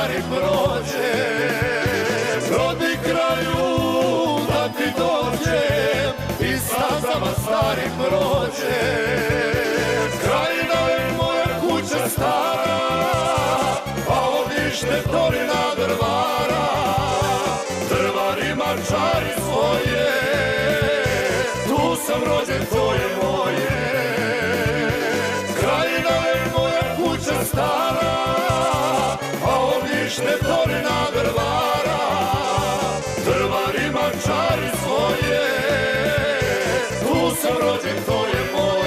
stari prođe, rodi kraju da ti dođem i stazama stari prođe. Krajina je moja kuća stara, a ovište torina drvara, drvarima čari svoje, tu sam rođen, to je moje. Krajina je moja kuća stara, a ovište torina drvara, drvarima čari svoje, tu sam rođen, to je moje.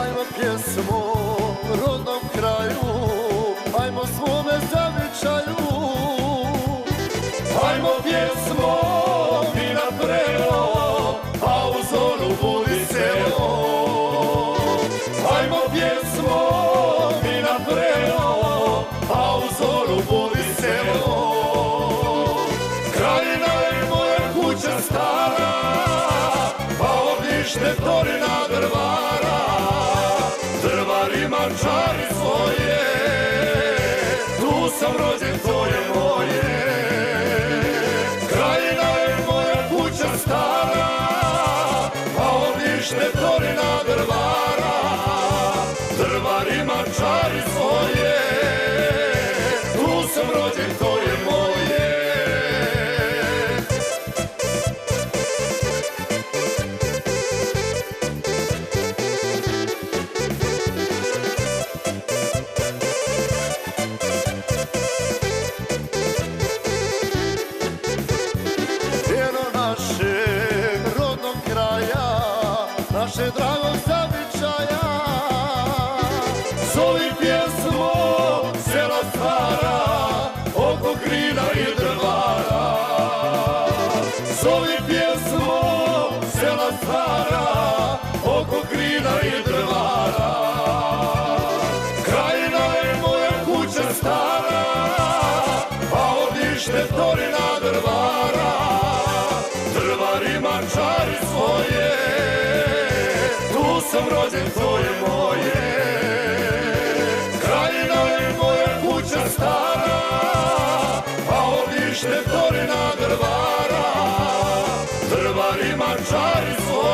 Ajmo pjesmo rodnom kraju, ajmo svome zavičaju, ajmo pjesmo mi na prelo, a u zoru budi selo. Ajmo pjesmo mi na prelo, a u zoru budi selo. Krajina je moja kuća stara, a ovište torina drvara, drvarima čari svoje, tu sam rođen, to je moje. Krajina je moja kuća stara, a ovište torina drvara, drvarima čari svoje, tu sam rođen, to je moje. Našeg rodnog kraja, naše dragog zavičaja, zovi pjesmo sela stvara, oko krina i drvara. Zovi pjesmo sela stvara, oko krina i drvara. Krajina je moja kuća stara, a ovište torina drvara, drvarima čari svoje, tu sam rođen, to je moje. Krajina je moja kuća stara, a ovište torina drvara, drvarima čari svoje.